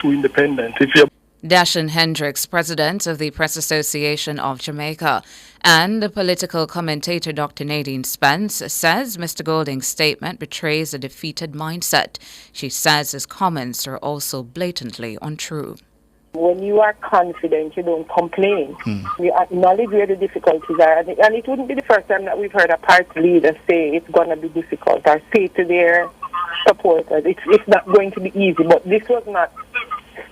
too independent. If you Dashan Hendricks, president of the Press Association of Jamaica, and political commentator Dr. Nadine Spence says Mr. Golding's statement betrays a defeated mindset. She says his comments are also blatantly untrue. When you are confident, you don't complain. You acknowledge where the difficulties are. And it wouldn't be the first time that we've heard a party leader say it's going to be difficult or say to their supporters it's not going to be easy. But this was not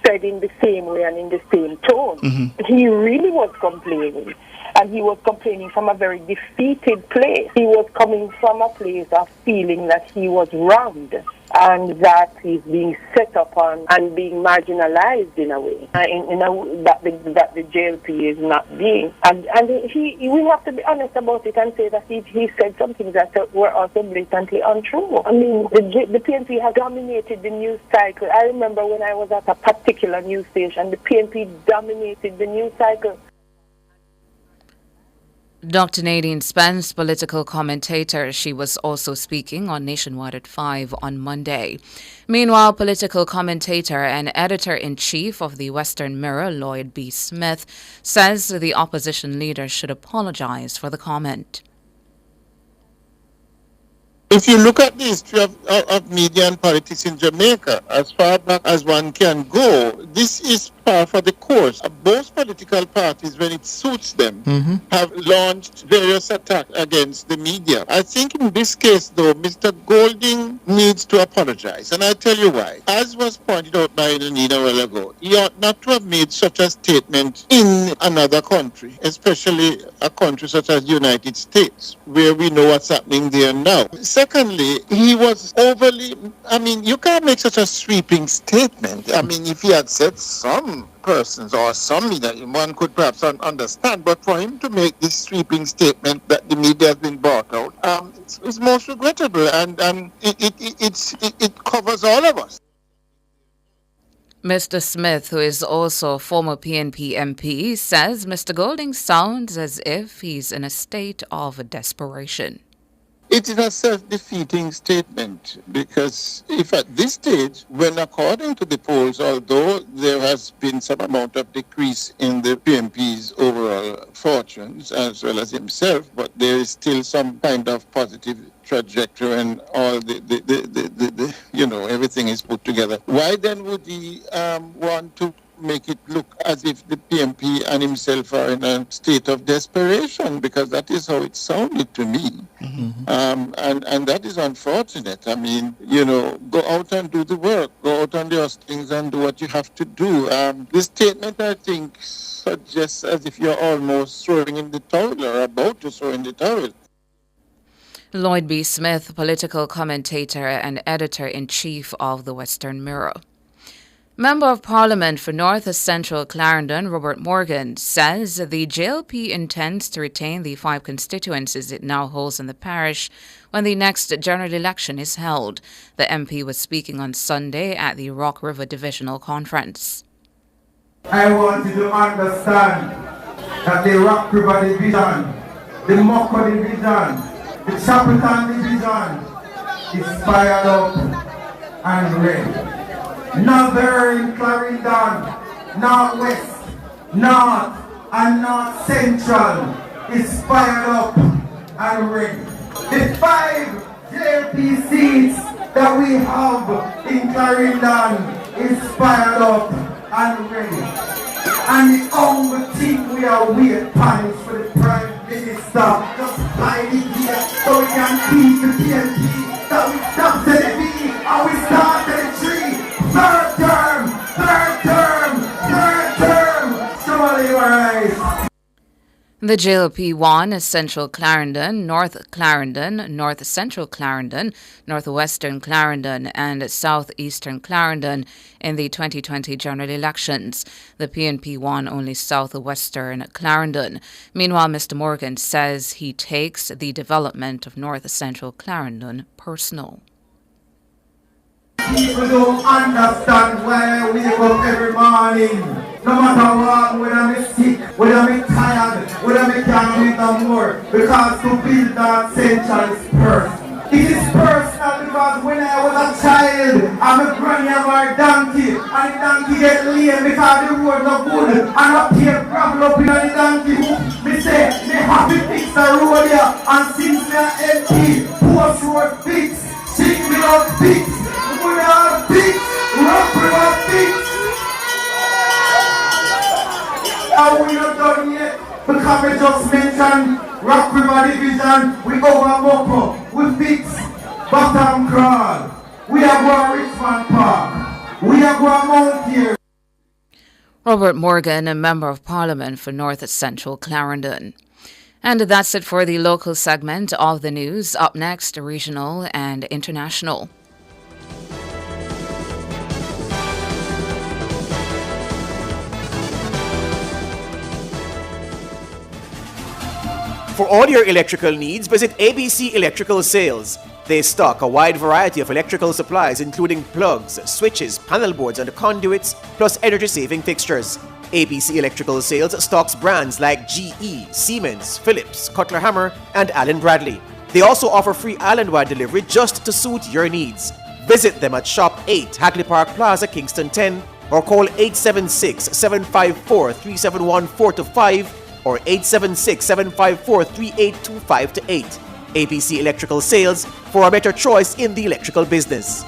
said in the same way and in the same tone. He really was complaining. And he was complaining from a very defeated place. He was coming from a place of feeling that he was wronged and that he's being set upon and being marginalized in a way, that the JLP is not being. And we have to be honest about it and say that he said some things that were also blatantly untrue. I mean, the PNP has dominated the news cycle. I remember when I was at a particular news station, the PNP dominated the news cycle. Dr. Nadine Spence, political commentator, she was also speaking on Nationwide at 5 on Monday. Meanwhile, political commentator and editor-in-chief of the Western Mirror, Lloyd B. Smith, says the opposition leader should apologize for the comment. If you look at the history of media and politics in Jamaica, as far back as one can go, this is par for the course. Both political parties, when it suits them, have launched various attacks against the media. I think in this case, though, Mr. Golding needs to apologize. And I tell you why. As was pointed out by Lenina a while ago, he ought not to have made such a statement in another country, especially a country such as the United States, where we know what's happening there now. Secondly, he was overly, you can't make such a sweeping statement. If he had said some persons or some media, one could perhaps understand, but for him to make this sweeping statement that the media has been bought out, it's most regrettable, and it covers all of us. Mr. Smith, who is also a former PNP MP, says Mr. Golding sounds as if he's in a state of desperation. It is a self-defeating statement, because if at this stage, when according to the polls, although there has been some amount of decrease in the PMP's overall fortunes as well as himself, but there is still some kind of positive trajectory and all the everything is put together. Why then would he want to make it look as if the PMP and himself are in a state of desperation? Because that is how it sounded to me. And that is unfortunate. Go out and do the work, go out on the hustings and do what you have to do. This statement, I think, suggests as if you're almost throwing in the towel or about to throw in the towel. Lloyd B. Smith, political commentator and editor-in-chief of the Western Mirror. Member of Parliament for North Central Clarendon, Robert Morgan, says the JLP intends to retain the 5 constituencies it now holds in the parish when the next general election is held. The MP was speaking on Sunday at the Rock River Divisional Conference. I want you to understand that the Rock River Division, the Moko Division, the Chapeltown Division is fired up and ready. Northern Clarendon, Northwest, North and North Central is fired up and ready. The 5 JLP seats that we have in Clarendon is fired up and ready. And the only thing we are waiting for is for the Prime Minister just hide it here so we can keep the PNP that we stop to the B and we start to the 3. Third term, surely rise. The JLP won Central Clarendon, North Clarendon, North Central Clarendon, Northwestern Clarendon and Southeastern Clarendon in the 2020 general elections. The PNP won only Southwestern Clarendon. Meanwhile, Mr. Morgan says he takes the development of North Central Clarendon personal. People don't understand why I wake up every morning. No matter what, whether I'm sick, whether I'm tired, whether I can't do it no more. Because to build that central is personal. It is personal because when I was a child, I'm a granny of our donkey, and the donkey get lame because the road no good, and up here gravel up in the donkey. Me say, me have to fix the road here, and since me are MP, post road fix, chick without fix, without fix, rock without fix. And we not done yet, because we just mentioned Rock River Division, we over Moko, we fix Bottom Crawl, we are going Richmond Park, we are going Mount Here. Robert Morgan, a Member of Parliament for North Central Clarendon. And that's it for the local segment of the news. Up next, regional and international. For all your electrical needs, visit ABC Electrical Sales. They stock a wide variety of electrical supplies including plugs, switches, panel boards and conduits, plus energy-saving fixtures. ABC Electrical Sales stocks brands like GE, Siemens, Philips, Cutler Hammer and Allen Bradley. They also offer free island-wide delivery just to suit your needs. Visit them at Shop 8, Hagley Park Plaza, Kingston 10 or call 876-754-3714-5 or 876-754-3825-8. ABC Electrical Sales for a better choice in the electrical business.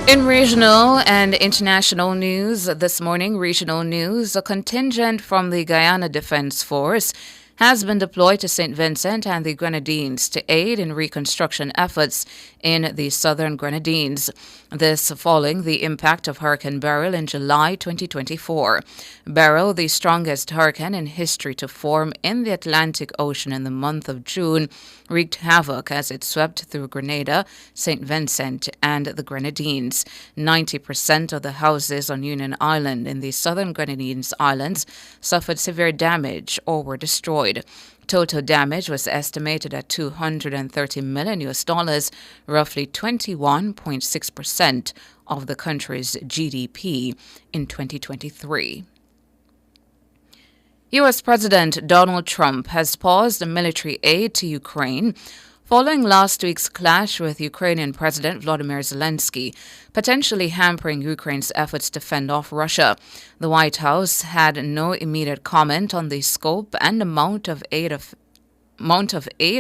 In regional and international news this morning, regional news, a contingent from the Guyana Defence Force has been deployed to St. Vincent and the Grenadines to aid in reconstruction efforts in the southern Grenadines. This following the impact of Hurricane Beryl in July 2024. Beryl, the strongest hurricane in history to form in the Atlantic Ocean in the month of June, wreaked havoc as it swept through Grenada, St. Vincent, and the Grenadines. 90% of the houses on Union Island in the southern Grenadines Islands suffered severe damage or were destroyed. Total damage was estimated at $230 million, roughly 21.6% of the country's GDP in 2023. U.S. President Donald Trump has paused military aid to Ukraine following last week's clash with Ukrainian President Volodymyr Zelensky, potentially hampering Ukraine's efforts to fend off Russia. The White House had no immediate comment on the scope and amount of aid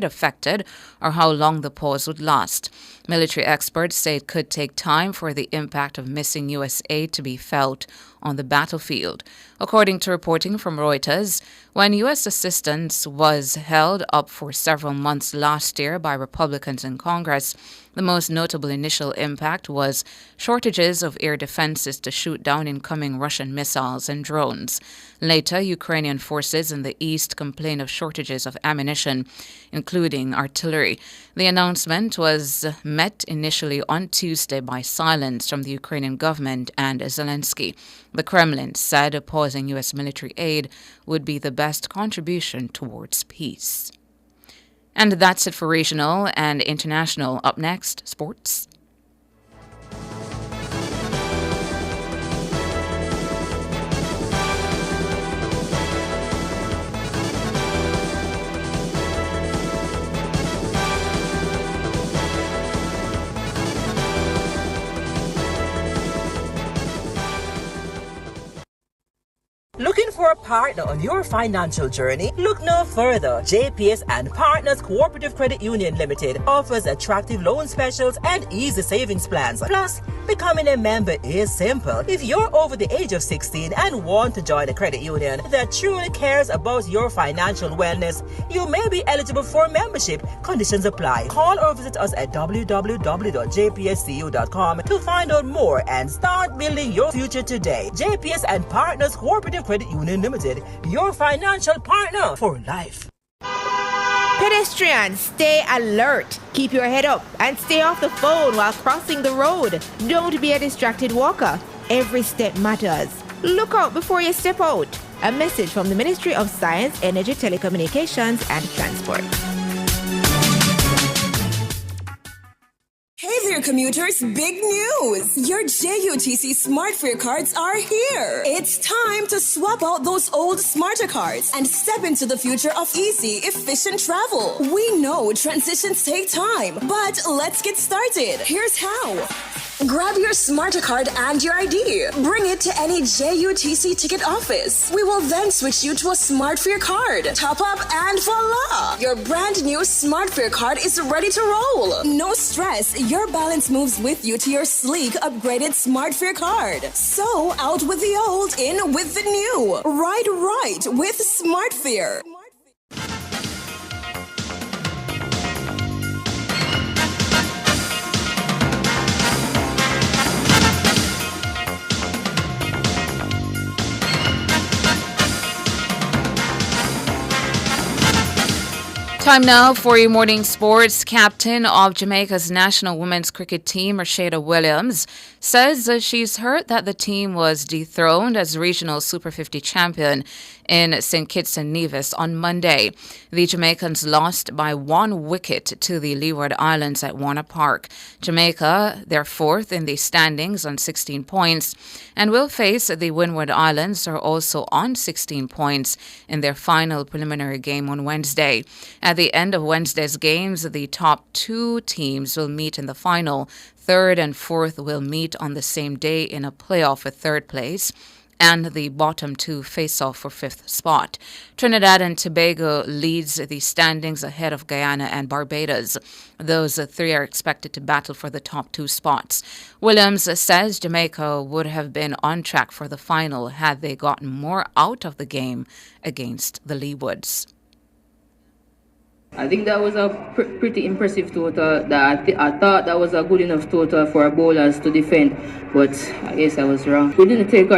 affected or how long the pause would last. Military experts say it could take time for the impact of missing U.S. aid to be felt on the battlefield. According to reporting from Reuters, when U.S. assistance was held up for several months last year by Republicans in Congress, the most notable initial impact was shortages of air defenses to shoot down incoming Russian missiles and drones. Later, Ukrainian forces in the east complained of shortages of ammunition, including artillery. The announcement was met initially on Tuesday by silence from the Ukrainian government and Zelensky. The Kremlin said pausing U.S. military aid would be the best contribution towards peace. And that's it for regional and international. Up next, sports. Looking for a partner on your financial journey? Look no further. JPS and Partners Cooperative Credit Union Limited offers attractive loan specials and easy savings plans. Plus, becoming a member is simple. If you're over the age of 16 and want to join a credit union that truly cares about your financial wellness, you may be eligible for membership. Conditions apply. Call or visit us at www.jpscu.com to find out more and start building your future today. JPS and Partners Cooperative Credit Union Limited, your financial partner for life. Pedestrians, stay alert. Keep your head up and stay off the phone while crossing the road. Don't be a distracted walker. Every step matters. Look out before you step out. A message from the Ministry of Science, Energy, Telecommunications and Transport. Hey there, commuters! Big news! Your JUTC SmartFare cards are here! It's time to swap out those old Smarter cards and step into the future of easy, efficient travel. We know transitions take time, but let's get started. Here's how. Grab your Smarter card and your ID. Bring it to any JUTC ticket office. We will then switch you to a SmartFare card. Top up and voila! Your brand new SmartFare card is ready to roll. No stress, your balance moves with you to your sleek, upgraded SmartFare card. So, out with the old, in with the new. Right, with SmartFare. Time now for your morning sports. Captain of Jamaica's national women's cricket team, Rashada Williams, says that she's heard that the team was dethroned as regional Super 50 champion in St. Kitts and Nevis on Monday. The Jamaicans lost by 1 wicket to the Leeward Islands at Warner Park. Jamaica, they're fourth in the standings on 16 points and will face the Windward Islands, who are also on 16 points in their final preliminary game on Wednesday. At the end of Wednesday's games, the top 2 teams will meet in the final. Third and fourth will meet on the same day in a playoff for third place, and the bottom 2 face off for 5th spot. Trinidad and Tobago leads the standings ahead of Guyana and Barbados. Those 3 are expected to battle for the top 2 spots. Williams says Jamaica would have been on track for the final had they gotten more out of the game against the Leewards. I think that was a pretty impressive total. That I thought that was a good enough total for our bowlers to defend, but I guess I was wrong. We didn't take our